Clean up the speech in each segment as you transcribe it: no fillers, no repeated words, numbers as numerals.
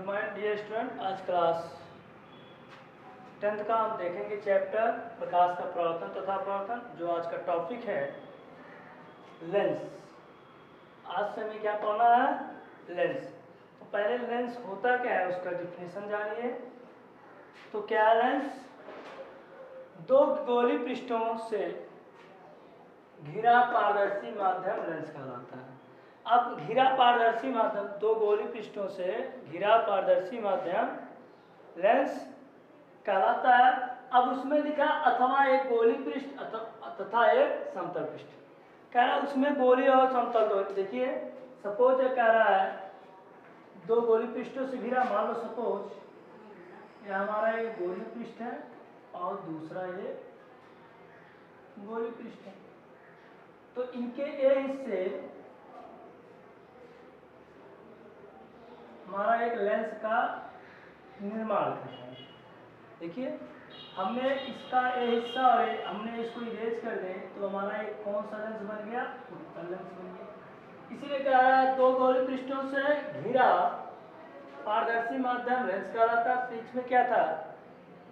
Good morning dear student. आज class 10th का हम देखेंगे चैप्टर प्रकाश का प्रवर्तन तथा अपवर्तन, जो आज का टॉपिक है लेंस। आज से हमें क्या पढ़ना है? लेंस। तो पहले लेंस होता क्या है उसका डिफिनेशन जानिए। तो क्या है लेंस? दो गोली पृष्ठों से घिरा पारदर्शी माध्यम लेंस कहलाता है। अब घिरा पारदर्शी माध्यम, दो गोली पृष्ठों से घिरा पारदर्शी माध्यम लेंस कहलाता है। अब उसमें लिखा अथवा एक गोली पृष्ठ तथा एक समतल पृष्ठ। कह रहा है उसमें गोली और समतल दो। देखिए सपोज कह रहा है दो गोली पृष्ठों से घिरा, मान लो सपोज यह हमारा एक गोली पृष्ठ है और दूसरा ये गोली पृष्ठ है। तो इनके ए हिस्से हमारा एक लेंस का निर्माण करना है। देखिए हमने इसका ए हिस्सा और हमने इसको इरेज कर दें तो हमारा एक कौन सा लेंस बन गया? उत्तल लेंस बन गया। इसीलिए कह रहा है दो गोली पृष्ठों से घिरा पारदर्शी माध्यम लेंस कहलाता है। बीच में क्या था?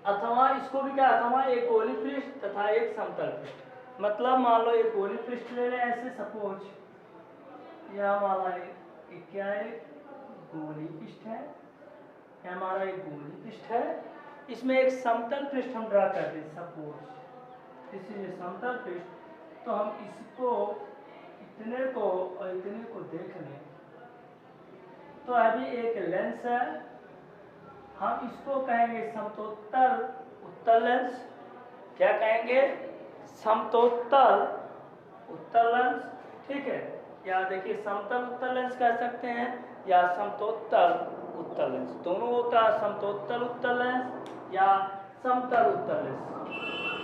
अथवा इसको भी क्या? अथवा एक गोली पृष्ठ तथा एक समतल पृष्ठ। मतलब मान लो एक गोली पृष्ठ ले लें ऐसे, सपोज यह हमारा एक क्या है? गोली पृष्ठ है। यह हमारा एक गोली पृष्ठ है। इसमें एक समतल पृष्ठ हम ड्रा कर दें, सपोज इसीलिए समतल पृष्ठ। तो हम इसको इतने को और इतने को देख लें तो अभी एक लेंस है। हम इसको कहेंगे समतोत्तर उत्तल लेंस। क्या कहेंगे? समतोत्तर उत्तल लेंस। ठीक है, या देखिए समतल उत्तल लेंस कह सकते हैं या समतोत्तर उत्तल लेंस, दोनों होता है। समतोत्तर उत्तल लेंस या समतल उत्तल लेंस।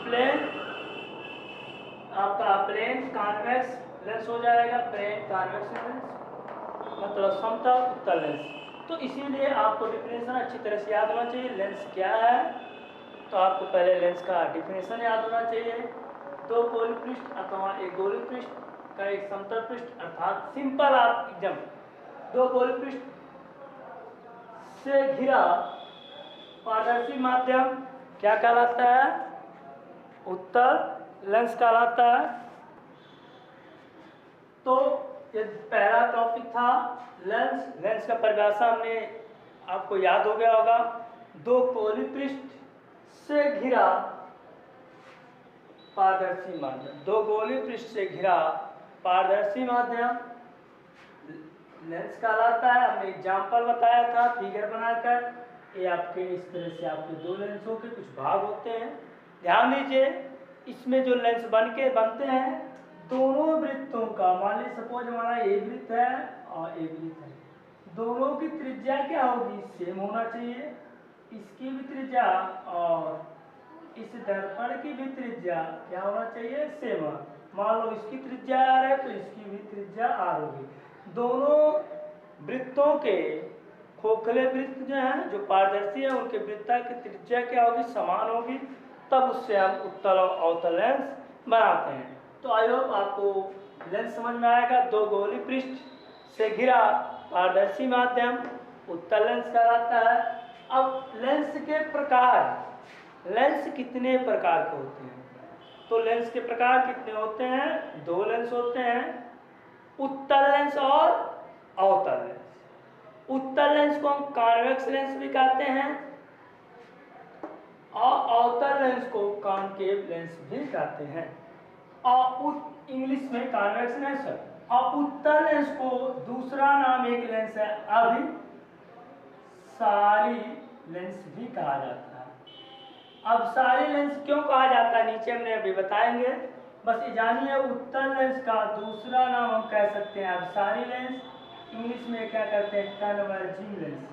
प्लेन आपका प्लेन कॉन्वेक्स लेंस हो जाएगा, प्लेन कॉन्वेक्स लेंस मतलब समतल उत्तल लेंस। तो इसीलिए आपको डिफिनेशन अच्छी तरह से याद होना चाहिए। लेंस क्या है? तो आपको पहले लेंस का डिफिनेशन याद होना चाहिए। दो गोली पृष्ठ अथवा एक गोली पृष्ठ का एक समतल पृष्ठ, अर्थात सिंपल आप एकदम दो गोली पृष्ठ से घिरा पारदर्शी माध्यम क्या कहलाता है? उत्तल लेंस कहलाता है। तो ये पहला टॉपिक था लेंस। लेंस का परिभाषा हमने आपको याद हो गया होगा। दो गोली पृष्ठ से घिरा पारदर्शी माध्यम, दो गोली पृष्ठ से घिरा पारदर्शी माध्यम लेंस कहलाता है। हमने एग्जाम्पल बताया था फिगर बनाकर। ये आपके इस तरह से आपके दो लेंसों के कुछ भाग होते हैं। ध्यान दीजिए इसमें जो लेंस बनते हैं दोनों वृत्तों का, मान लीजिए सपोज हमारा ए वृत्त है और ए वृत्त है, दोनों की त्रिज्या क्या होगी? सेम होना चाहिए। इसकी भी त्रिज्या और इस दर्पण की भी त्रिज्या क्या होना चाहिए? सेम। मान लो इसकी त्रिज्या आर है तो इसकी भी त्रिज्या आर होगी। दोनों वृत्तों के खोखले वृत्त जो हैं जो पारदर्शी है उनके वृत्ता की त्रिज्या क्या होगी? समान होगी। तब उससे हम उत्तल और अवतल लेंस बनाते हैं। तो आई होप आपको लेंस समझ में आएगा। दो गोली पृष्ठ से घिरा पारदर्शी माध्यम उत्तल लेंस कहलाता है। अब लेंस के प्रकार, लेंस कितने प्रकार के होते हैं? तो लेंस के प्रकार कितने होते हैं? दो लेंस होते हैं, उत्तल लेंस और अवतल लेंस। उत्तल लेंस को हम कॉन्वेक्स लेंस भी कहते हैं और अवतल लेंस को कॉनकेव लेंस भी कहते हैं। और इंग्लिश में कॉन्वेक्स लेंस है। और उत्तल लेंस को दूसरा नाम एक लेंस है अभिसारी लेंस भी कहा जाता है। अभिसारी लेंस क्यों कहा जाता है नीचे हमने अभी बताएंगे। बस ये जानिए उत्तल लेंस का दूसरा नाम हम कह सकते हैं अभिसारी लेंस। इंग्लिश में क्या कहते हैं? Converging lens.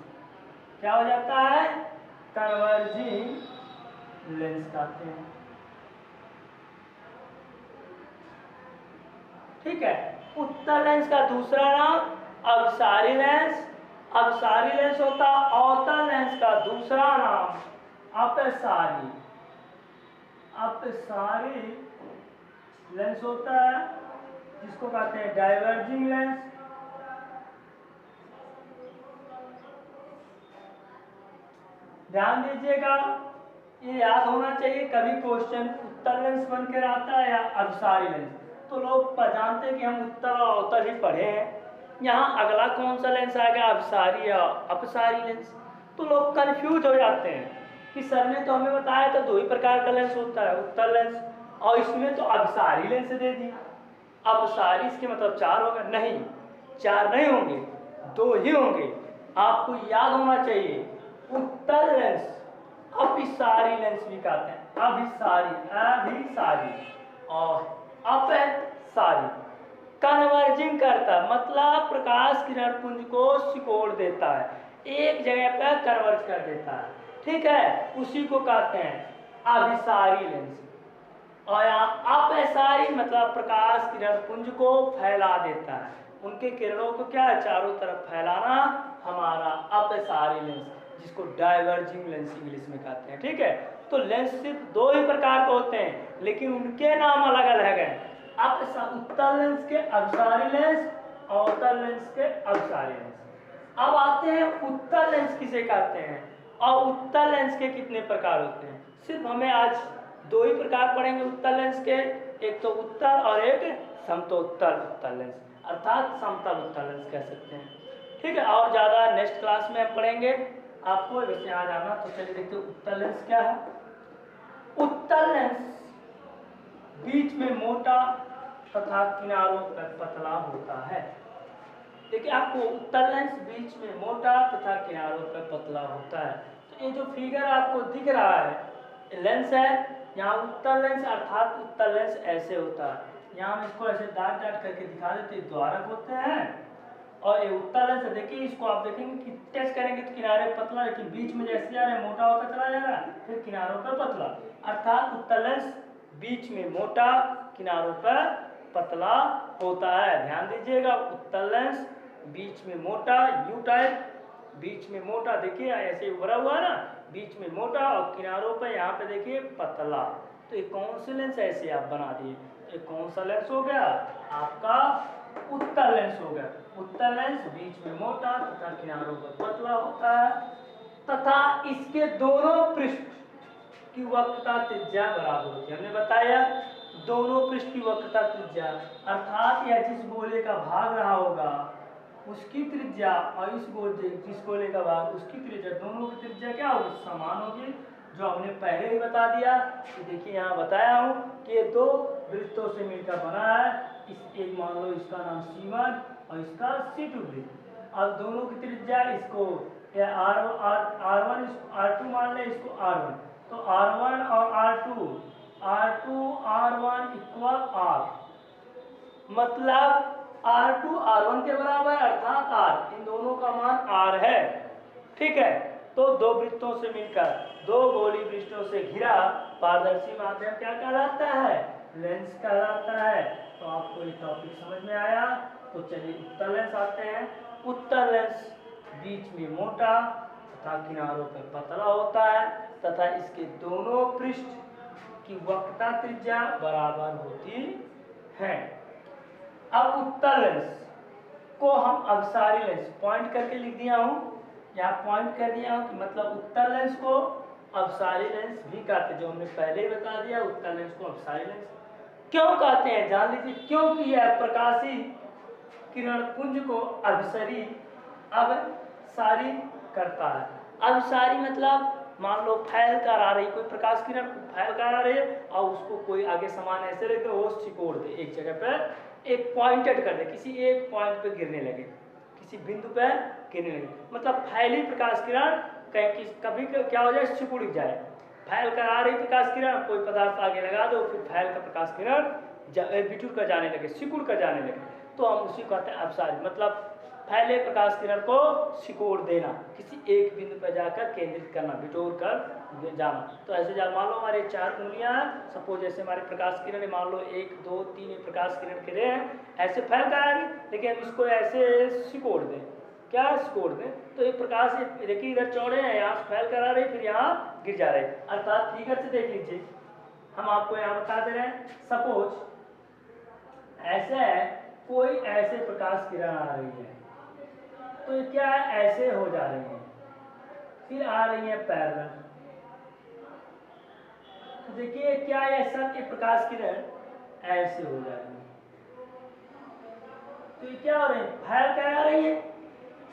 क्या हो जाता है? कन्वर्जिंग लेंस कहते हैं। ठीक है, उत्तल लेंस का दूसरा नाम अभिसारी लेंस। अभिसारी लेंस होता है। अवतल लेंस का दूसरा नाम अपसारी, अपसारी लेंस होता है, जिसको कहते हैं डाइवर्जिंग लेंस। ध्यान दीजिएगा, ये याद होना चाहिए, कभी क्वेश्चन उत्तल लेंस बनकर आता है या अभिसारी लेंस। तो लोग जानते हैं कि हम उत्तल और अवतल ही पढ़े हैं, यहाँ अगला कौन सा लेंस आएगा, अभिसारी या अपसारी लेंस। तो लोग कंफ्यूज हो जाते हैं कि सर ने तो हमें बताया था 2 ही प्रकार का लेंस होता है, उत्तल लेंस, और इसमें तो अभिसारी लेंस दे दी, अपसारी इसके मतलब 4 होगा। नहीं, 4 नहीं होंगे, 2 ही होंगे। आपको याद होना चाहिए, उत्तल लेंस अभिसारी लेंस भी कहते हैं, अभिसारी और अपसारी। कन्वर्जिंग करता है मतलब प्रकाश किरण पुंज को सिकोड़ देता है, एक जगह पर कन्वर्ज कर देता है, ठीक है, उसी को कहते हैं अभिसारी लेंस। और यहाँ अपसारी मतलब प्रकाश किरण पुंज को फैला देता है, उनके किरणों को क्या है, चारों तरफ फैलाना हमारा अपसारी लेंस, जिसको डाइवर्जिंग लेंस इंग्लिश में कहते हैं, ठीक है। तो लेंस सिर्फ 2 ही प्रकार के होते हैं, लेकिन उनके नाम अलग अलग हैं, उत्तल लेंस के अभिसारी लेंस, अवतल लेंस के अपसारी लेंस। अब आते हैं उत्तल लेंस किसे कहते हैं और उत्तल लेंस के कितने प्रकार होते हैं। सिर्फ हमें आज 2 ही प्रकार पढ़ेंगे उत्तल लेंस के, एक तो उत्तल और एक समतोत्तल उत्तल लेंस, अर्थात समतल उत्तल लेंस कह सकते हैं, ठीक है। और ज़्यादा नेक्स्ट क्लास में हम पढ़ेंगे, आपको वैसे यहाँ जाना। तो चलिए देखते हैं उत्तल लेंस क्या है। उत्तल लेंस बीच में मोटा तथा किनारों पर पतला होता है। देखिए आपको उत्तल लेंस बीच में मोटा तथा किनारों पर पतला होता है। तो ये जो फिगर आपको दिख रहा है लेंस है, यहाँ उत्तल लेंस अर्थात उत्तल लेंस ऐसे होता है, यहाँ हम इसको ऐसे डाट डाट करके दिखा देते, द्वारक होते हैं। और ये उत्तल लेंस है, देखिए इसको आप देखेंगे कि टच करेंगे तो किनारे पतला, लेकिन बीच में जैसे जा रहा है मोटा होता चला जा रहा है, फिर किनारों पर पतला, अर्थात उत्तल लेंस बीच में मोटा किनारों पर पतला होता है। ध्यान दीजिएगा, उत्तल लेंस बीच में मोटा, यू टाइप, बीच में मोटा, देखिए ऐसे उभरा हुआ है ना, बीच में मोटा और किनारों पर यहाँ पे देखिए पतला। तो ये कौन से लेंस ऐसे आप बना दिए, ये कौन सा लेंस हो गया, आपका उत्तल लेंस हो गया। उत्तल लेंस बीच में मोटा तथा किनारों पर पतला होता है तथा इसके दोनों पृष्ठ की वक्रता त्रिज्या बराबर होती है। हमने बताया दोनों पृष्ठ की वक्रता त्रिज्या, अर्थात यह जिस गोले का भाग रहा होगा उसकी त्रिज्या और जिस गोले का भाग उसकी त्रिज्या, दोनों की त्रिज्या क्या होगी, समान होगी, जो हमने पहले ही बता दिया कि देखिए यहाँ बताया हूँ कि ये 2 वृत्तों से मिलकर बना है। इस एक मान लो इसका नाम C1 और इसका C2 वृत्त, और दोनों की त्रिज्या इसको R1 R2 मान ले, इसको R1, तो R1 और R2 R1 इक्वल R, मतलब R2 R1 के बराबर अर्थात R, इन दोनों का मान R है, ठीक है। तो 2 वृत्तों से मिलकर 2 गोली पृष्ठों से घिरा पारदर्शी माध्यम क्या कहलाता है, लेंस कहलाता है। तो आपको ये टॉपिक समझ में आया। तो चलिए उत्तल लेंस आते हैं। उत्तल लेंस बीच में मोटा तथा किनारों पर पतला होता है तथा इसके दोनों पृष्ठ की वक्रता त्रिज्या बराबर होती है। अब उत्तल लेंस को हम अपसारी लेंस पॉइंट करके लिख दिया हूँ, यहाँ पॉइंट कर दिया हूँ कि मतलब उत्तल लेंस को अपसारी लेंस भी कहते हैं, जो हमने पहले ही बता दिया। उत्तल लेंस को अपसारी लेंस क्यों कहते हैं जान लीजिए, क्योंकि यह प्रकाशीय किरण पुंज को अभिसारी करता है। अभिसारी मतलब मान लो फैल कर आ रही कोई प्रकाश किरण फैल कर आ रही है और उसको कोई आगे सामान ऐसे रख दे, वो सिकोड़ दे, एक जगह पर एक पॉइंटेड कर दे, किसी एक पॉइंट पे गिरने लगे, किसी बिंदु पे गिरने लगे, मतलब फैली प्रकाश किरण कहीं कभी क्या हो जाए, सिकुड़ जाए। फैल कर आ रही प्रकाश किरण, कोई पदार्थ आगे लगा दो, फिर फैल कर प्रकाश किरण बिटूर कर जाने लगे, सिकुड़ कर जाने लगे, तो हम उसी को कहते हैं अपसारी, मतलब फैले प्रकाश किरण को सिकोड़ देना, किसी एक बिंदु पर जाकर केंद्रित करना, बिटोर कर जाना। तो ऐसे मान लो हमारे 4 उंगलियां हैं, सपोज जैसे हमारे प्रकाश किरण मान लो 1 2 3 प्रकाश किरण के रहे हैं, ऐसे फैल कर आ रही, लेकिन हम इसको ऐसे सिकोड़ दें, क्या सिकोड़ दें, तो ये प्रकाश देखिए इधर चौड़े हैं, यहाँ फैल कर आ रही, फिर यहाँ गिर जा रहे, अर्थात फिगर से देख लीजिए, हम आपको यहाँ बता दे रहे हैं। सपोज ऐसे है, कोई ऐसे प्रकाश किरण आ रही है, तो ये क्या है, ऐसे हो जा रही है, फिर आ रही है पैरेलल। तो देखिए क्या है, सब ये प्रकाश किरण ऐसे हो जाएगी। तो ये क्या हो रही है, फैल कर आ रही है,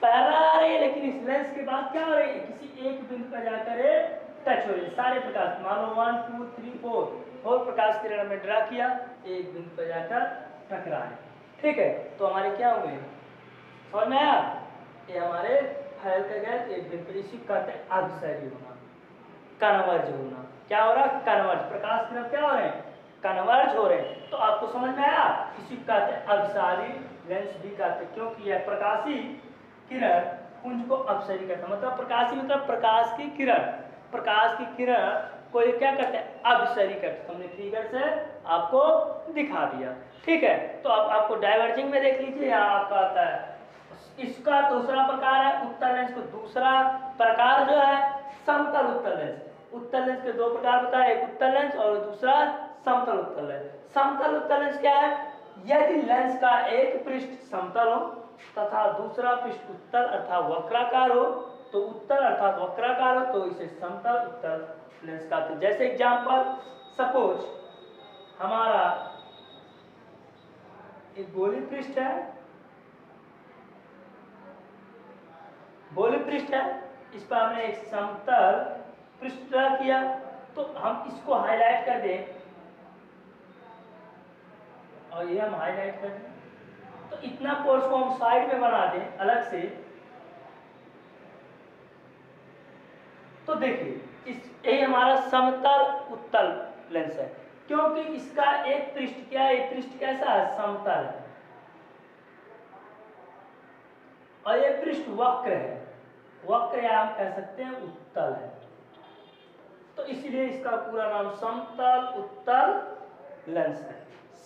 पैरेलल आ रही है, लेकिन इस लेंस के बाद क्या हो रही है, किसी एक बिंदु पर जाकर टच हो रही है। सारे प्रकाश मान लो 1 2 3 4 प्रकाश किरण में ड्रा किया, एक बिंदु पर जाकर टकरा है। ठीक है, तो हमारे क्या हुए, समझ में आया, ये हमारे फैल कर गए एक बिंदु पर, इसी कहते हैं अभिसारी होना, कन्वर्ज होना। क्या हो रहा है, कन्वर्ज, प्रकाश किरण क्या हो रहे हैं, कन्वर्ज हो रहे हैं। तो आपको समझ में आया, इसी को कहते हैं अभिसारी लेंस भी कहते हैं, क्योंकि यह प्रकाशी किरण पुंज को अपसरी करता है। मतलब प्रकाशी मतलब प्रकाश की किरण, प्रकाश की किरण को ये क्या करते हैं, अपसरी करते हैं। हमने फिगर से आपको दिखा दिया। ठीक है, तो अब आपको डाइवर्जिंग में देख लीजिए, यहाँ आपका आता है इसका दूसरा प्रकार है उत्तल लेंस को, दूसरा प्रकार जो है समतल उत्तल लेंस। उत्तल लेंस के दो प्रकार बताए, एक उत्तल लेंस और दूसरा समतल उत्तल लेंस। समतल उत्तल लेंस क्या है, यदि लेंस का एक पृष्ठ समतल हो तथा दूसरा पृष्ठ उत्तल अर्थात वक्राकार हो, तो उत्तल अर्थात वक्राकार हो तो इसे समतल उत्तल लेंस कहते हैं। जैसे एग्जांपल, सपोज हमारा एक गोली पृष्ठ है, गोली पृष्ठ है, इस पर हमने एक समतल पृष्ठ ड्रा किया, तो हम इसको हाईलाइट कर दें और ये हम हाईलाइट कर दें, तो इतना पोर्स को हम साइड में बना दें अलग से। तो देखिए ये हमारा समतल उत्तल लेंस है, क्योंकि इसका एक पृष्ठ क्या है, एक पृष्ठ कैसा है, समतल है, और ये पृष्ठ वक्र है, वक्र या हम कह सकते हैं उत्तल है। तो इसलिए इसका पूरा नाम समतल उत्तल लेंस है।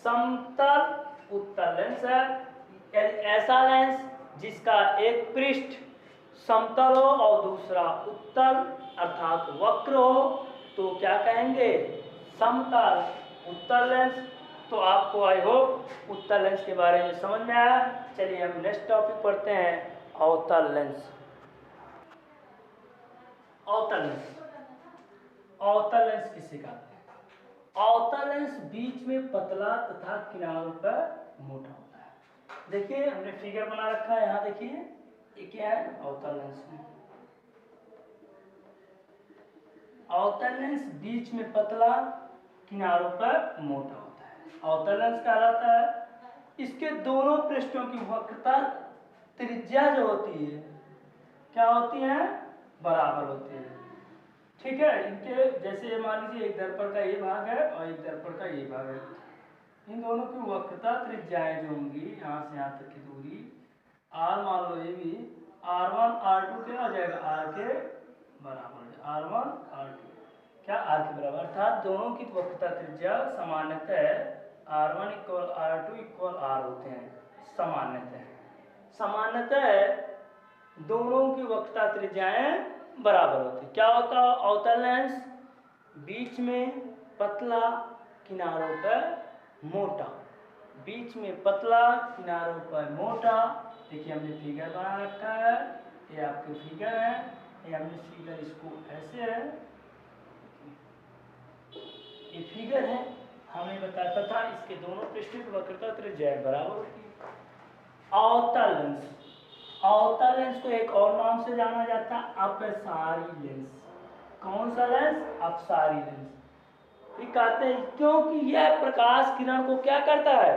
समतल उत्तल लेंस है ऐसा लेंस जिसका एक पृष्ठ समतल हो और दूसरा उत्तल अर्थात वक्र हो, तो क्या कहेंगे, समतल उत्तल लेंस। तो आपको आई होप उत्तल लेंस के बारे में समझ में आया। चलिए हम नेक्स्ट टॉपिक पढ़ते हैं, अवतल लेंस। अवतल लेंस, अवतल लेंस किसे कहते हैं, अवतल लेंस बीच में पतला तथा किनारों पर मोटा होता है। देखिए हमने फिगर बना रखा है, यहाँ देखिए ये क्या है, अवतल लेंस में, अवतल लेंस बीच में पतला किनारों पर मोटा होता है, अवतल लेंस कहलाता है। इसके दोनों पृष्ठों की वक्रता त्रिज्या जो होती है क्या होती है, बराबर होती है। ठीक है, इनके जैसे मान लीजिए एक दर्पण का ये भाग है और एक दर्पण का ये भाग है, इन दोनों की वक्रता त्रिज्याएं जो होंगी यहाँ से यहाँ तक की दूरी r मान लो, ये भी r1 r2 क्या हो जाएगा, r के बराबर, r1 r2 क्या r के बराबर, अर्थात दोनों की वक्रता त्रिज्या सामान्यतः r1 equal r2 equal r होते हैं। सामान्यतः दोनों की वक्रता त्रिज्याएं बराबर होती। क्या होता है, अवतल लेंस बीच में पतला किनारों पर मोटा, बीच में पतला किनारों पर मोटा। देखिए हमने फिगर बना रखा है, ये आपके फिगर है, ये हमने फिगर इसको ऐसे है, ये फिगर है, हमें बताया तथा इसके दोनों पृष्ठों की वक्रता त्रिज्या बराबर होती है। अवतल लेंस, अवतल लेंस को एक और नाम से जाना जाता है अपसारी लेंस। कौन सा लेंस, अपसारी लेंस। ये कहते हैं क्योंकि यह प्रकाश किरण को क्या करता है,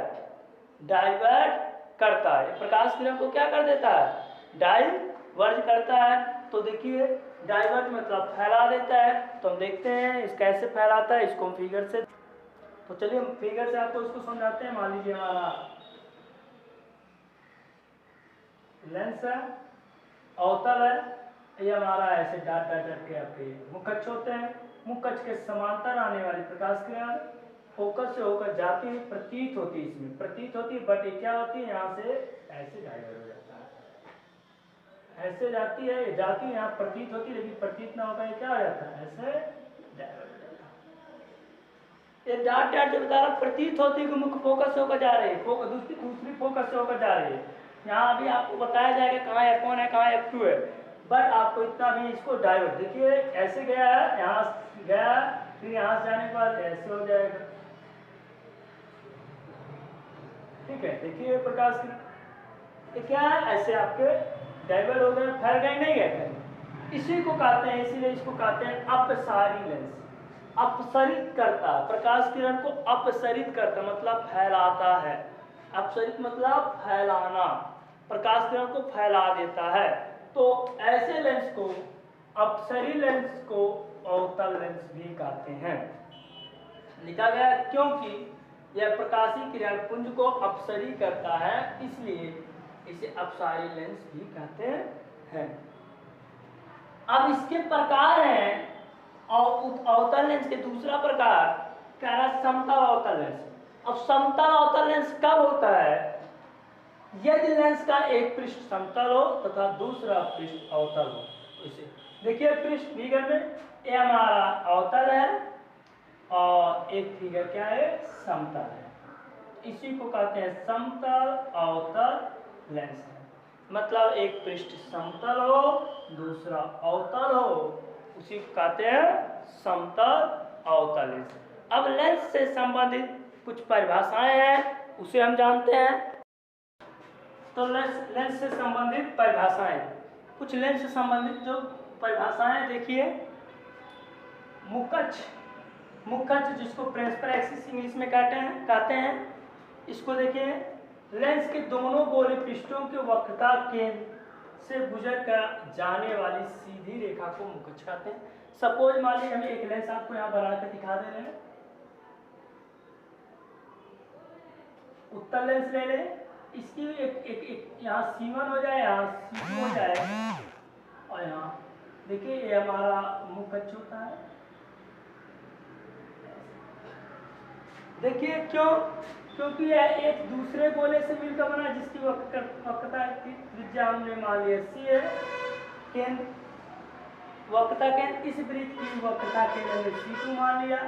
डाइवर्ट करता है, प्रकाश किरण को क्या कर देता है, डाइवर्ट करता है। तो देखिए डाइवर्ट मतलब फैला देता है, तो हम देखते हैं इस कैसे फैलाता है, इसको हम फिगर से, तो चलिए हम फिगर से आपको इसको समझाते हैं। मान लीजिए हमारा लेंस है, अवतल है, ये हमारा ऐसे डाट डाट डाट के आपके मुखच्छ होते हैं, मुखच्छ के समांतर आने वाली प्रकाश किरण फोकस से होकर जाती है, प्रतीत होती है, इसमें प्रतीत होती है, बट ये क्या होती है, यहाँ से ऐसे डाइवर्ट हो जाता है, ऐसे जाती है, जाती है, यहाँ प्रतीत होती है, लेकिन प्रतीत ना होकर ये क्या हो जाता है, ऐसे डाइवर्ट हो जाता है। ये डाट डाट जो बता रहा प्रतीत होती है कि मुख्य फोकस से होकर जा रही है, दूसरी फोकस से होकर जा रही है। यहाँ अभी आपको बताया जाएगा कहाँ F1 है कहाँ F2 है। बट आपको इतना भी इसको डाइवर्ट, देखिए ऐसे गया है, यहाँ गया, फिर यहाँ से जाने के बाद ऐसे हो जाएगा, ठीक है। देखिए प्रकाश की क्या है, ऐसे आपके डाइवर्ट हो गए, फैल गए, नहीं गए कहीं। इसी को कहते हैं, इसीलिए इसको कहते हैं अपसारी लेंस। अपसरित करता, प्रकाश किरण को अपसरित करता मतलब फैलाता है। अपसरित मतलब फैलाना, प्रकाश किरण को फैला देता है। तो ऐसे लेंस को, अपसरी लेंस को अवतल लेंस भी कहते हैं। लिखा गया क्योंकि यह प्रकाशीय किरण पुंज को अपसरी करता है, इसलिए इसे अपसारी लेंस भी कहते हैं। अब इसके प्रकार हैं, और अवतल लेंस के दूसरा प्रकार कह रहा है समतल अवतल लेंस। अब समतल अवतल लेंस कब होता है, यदि लेंस का एक पृष्ठ समतल हो तथा दूसरा पृष्ठ अवतल हो। इसे देखिए पृष्ठ फिगर में, ये हमारा अवतल है और एक फिगर क्या है, समतल है। इसी को कहते हैं समतल अवतल लेंस। मतलब एक पृष्ठ समतल हो, दूसरा अवतल हो, उसी को कहते हैं समतल अवतल लेंस। अब लेंस से संबंधित कुछ परिभाषाएं हैं, उसे हम जानते हैं। तो लेंस से संबंधित परिभाषाएं, कुछ लेंस से संबंधित जो परिभाषाएं देखिए, मुखअक्ष, मुखअक्ष जिसको प्रिंसिपल एक्सिस इंग्लिश में कहते हैं, इसको देखिए, लेंस के दोनों गोले पृष्ठों के वक्रता केंद्र से गुजर कर जाने वाली सीधी रेखा को मुखअक्ष कहते हैं। सपोज मान लीजिए हम एक लेंस आपको यहाँ बना कर दिखा दे रहे हैं, उत्तल लेंस ले लें, इसकी एक यहाँ C1 हो जाए, यहाँ C2 हो जाए, और यहाँ देखिए ये हमारा मुखअक्ष होता है। देखिए क्यों, क्योंकि यह एक दूसरे गोले से मिलकर बना, जिसकी वक्रता त्रिज्या हमने मान लिया C है, केंद्र वक्रता केंद्र, इस वृत्त की वक्रता केंद्र हमने C2 मान लिया,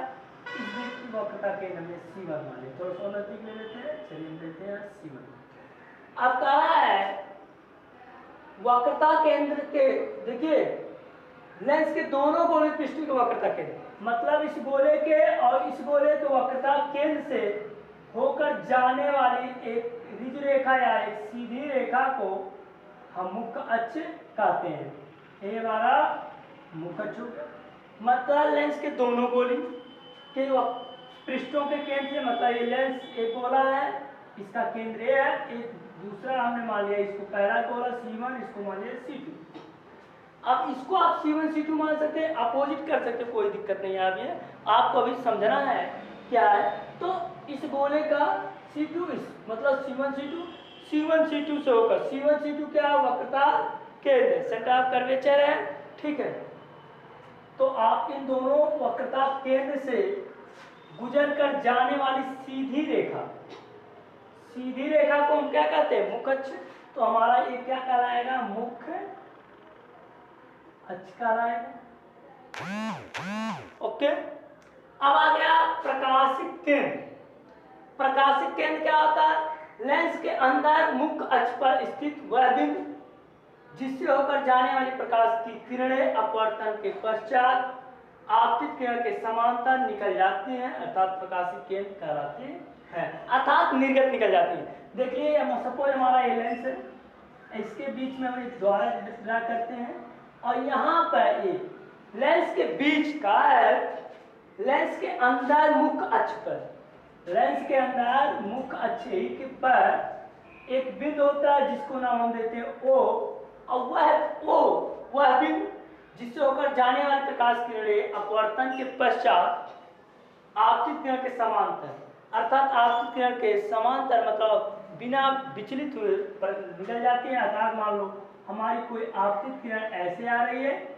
इस वृत्त की वक्रता केंद्र हमने C1 मान लिया। थोड़ा सा नजदीक ले लेते हैं, चलिए लेते हैं C1। अब कहा है वक्रता केंद्र के, देखिए लेंस के दोनों गोले पृष्ठ की वक्रता केंद्र, मतलब इस गोले के और इस गोले के वक्रता केंद्र से होकर जाने वाली एक ऋजु रेखा या एक सीधी रेखा को हम मुखअक्ष कहते हैं। ये हमारा मुखअक्ष हो गया। मतलब लेंस के दोनों गोली के पृष्ठों के केंद्र से, मतलब ये लेंस एक गोला है, इसका केंद्र ये है, एक दूसरा हमने मान लिया, इसको पहला गोला C1, इसको मान लिया C2। अब इसको आप C1 C2 मान सकते हैं, अपोजिट कर सकते हैं, कोई दिक्कत नहीं है। अभी आपको अभी समझना है क्या है, तो इस गोले का C2 इस मतलब C1 C2 से होकर, C1 C2 क्या वक्रता केंद्र, सेंटर ऑफ कर्वेचर है, ठीक है। तो आप इन दोनों वक्रता केंद्र से गुजर कर जाने वाली सीधी रेखा, सीधी रेखा को हम क्या कहते हैं, मुखअक्ष। तो हमारा ये क्या कहलाएगा, मुख अक्ष कहलाएगा। ओके, अब आ गया प्रकाशिक केंद्र। प्रकाशिक केंद्र क्या होता है, लेंस के अंदर मुख्य अक्ष पर स्थित वह बिंदु जिससे होकर जाने वाली प्रकाश की किरणें अपवर्तन के पश्चात आपतित किरण के समांतर निकल जाती हैं, अर्थात प्रकाशिक केंद्र कहलाते हैं, अर्थात निर्गत निकल जाती है। देखिए सपोज हमारा ये लेंस है, इसके बीच में हम एक द्वारा ड्रा करते हैं, और यहाँ पर ये लेंस के बीच का है, लेंस के अंदर मुख्य अक्ष पर, लेंस के अंदर मुख्य अक्ष पर एक बिंदु होता है जिसको नाम हम देते हैं O, और वह बिंदु जिससे होकर जाने वाले प्रकाश किरणें अपवर्तन के पश्चात आपतित किरण के समांतर, अर्थात आपतित किरण के समांतर मतलब बिना विचलित हुए निकल जाती है। अर्थात मान लो हमारी कोई आपतित किरण ऐसे आ रही है,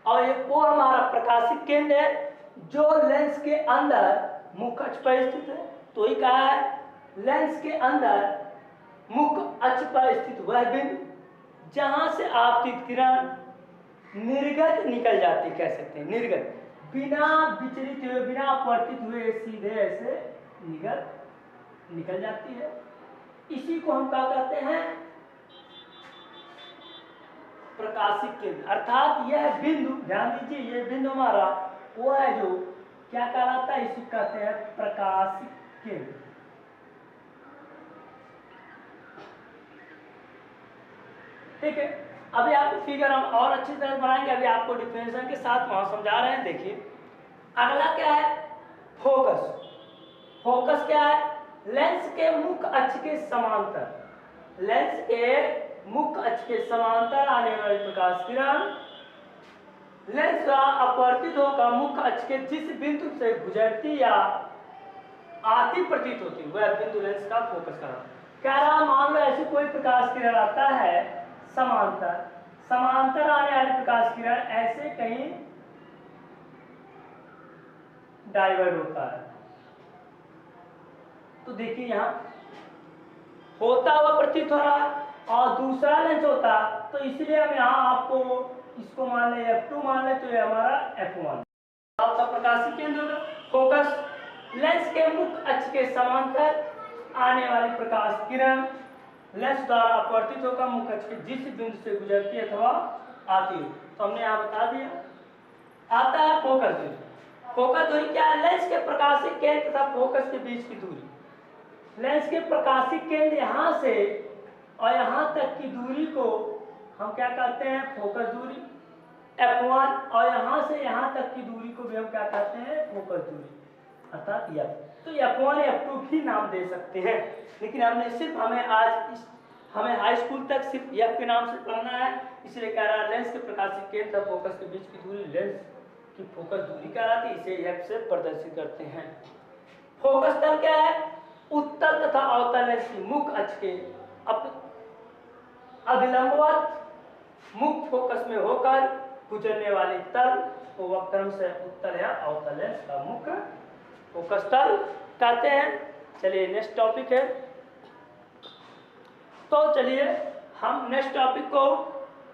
और ये वो हमारा प्रकाशिक केंद्र है जो लेंस के अंदर मुख्य अक्ष पर स्थित है। तो ही कहा है लेंस के अंदर मुख्य अक्ष पर स्थित वह बिंदु जहां से आपतित किरण निर्गत निकल जाती, कह सकते हैं निर्गत, बिना विचलित हुए, बिना अपवर्तित हुए सीधे ऐसे निकल जाती है। इसी को हम क्या कहते हैं, प्रकाशिक केंद्र, अर्थात यह बिंदु, ध्यान दीजिए ये बिंदु हमारा वो है जो क्या कहलाता है, इसे कहते हैं प्रकाशिक केंद्र। ठीक है, अभी आप फिगर हम और अच्छी तरह बनाएंगे, अभी आपको डिफरेंशिएशन के साथ वहां समझा रहे हैं। देखिए अगला क्या है, फोकस। फोकस क्या है, लेंस के मुख्य अक्ष के समांतर, लेंस के मुख्य अक्ष के समांतर आने वाली प्रकाश किरण लेंस द्वारा अपवर्तित होकर मुख्य अक्ष के जिस बिंदु से गुजरती या आती प्रतीत होती वह बिंदु लेंस का फोकस करना। कह रहा मान लो ऐसी कोई प्रकाश किरण आता है समांतर, समांतर आने वाली प्रकाश किरण ऐसे कहीं डाइवर्ट होता है, तो देखिए यहां होता हुआ प्रतीत हो रहा और दूसरा लेंस होता, तो इसलिए हम यहां आपको इसको मान ले F2 मान ले, तो ये हमारा F1 आपका प्रकाशिक केंद्र फोकस। लेंस के मुख्य अक्ष के समांतर आने वाली प्रकाश किरण लेंस द्वारा अपवर्तित होकर मुख्य अक्ष के जिस बिंदु से गुजरती है अथवा आती है, तो हमने यहाँ बता दिया। आता है फोकस दूरी। फोकस दूरी क्या है, लेंस के प्रकाशिक केंद्र तथा फोकस के बीच की दूरी। लेंस के प्रकाशिक केंद्र यहाँ से और यहाँ तक की दूरी को हम क्या कहते हैं, फोकस दूरी F1, और यहाँ से यहाँ तक की दूरी को भी हम क्या कहते हैं, फोकस दूरी अर्थात F। तो F1 F2 भी नाम दे सकते हैं, लेकिन हमने सिर्फ हमें हाई स्कूल तक सिर्फ F के नाम से पढ़ना है, इसलिए कह रहा है लेंस के प्रकाशिक केंद्र तथा फोकस के बीच की दूरी लेंस की फोकस दूरी कहलाती है, इसे F से प्रदर्शित करते हैं। फोकस तल क्या है, उत्तल तथा अवतल लेंस की मुख्य अक्ष के अभिलंबवत मुख्य फोकस में होकर गुजरने वाली तल को वक्रम से उत्तल या अवतल लेंस का मुख्य फोकस तल कहते हैं। चलिए नेक्स्ट टॉपिक है, तो चलिए हम नेक्स्ट टॉपिक को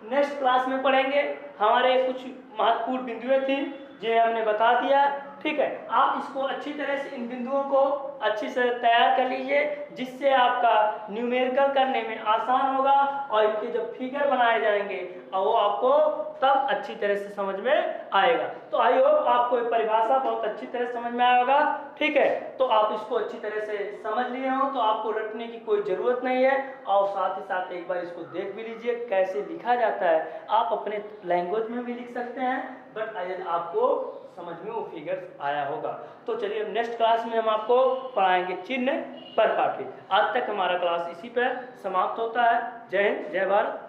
नेक्स्ट क्लास में पढ़ेंगे। हमारे कुछ महत्वपूर्ण बिंदुएं थी जिन्हें हमने बता दिया, ठीक है। आप इसको अच्छी तरह से इन बिंदुओं को अच्छी से तैयार कर लीजिए, जिससे आपका न्यूमेरिकल करने में आसान होगा और इनके जब फिगर बनाए जाएंगे और वो आपको तब अच्छी तरह से समझ में आएगा। तो आई होप आपको ये परिभाषा बहुत अच्छी तरह समझ में आया होगा, ठीक है। तो आप इसको अच्छी तरह से समझ लिए हो तो आपको रटने की कोई ज़रूरत नहीं है, और साथ ही साथ एक बार इसको देख भी लीजिए कैसे लिखा जाता है। आप अपने लैंग्वेज में भी लिख सकते हैं, बट अगर आपको समझ में वो फिगर्स आया होगा। तो चलिए नेक्स्ट क्लास में हम आपको पढ़ाएंगे चिन्ह पर पाठी। आज तक हमारा क्लास इसी पर समाप्त होता है। जय हिंद, जय भारत।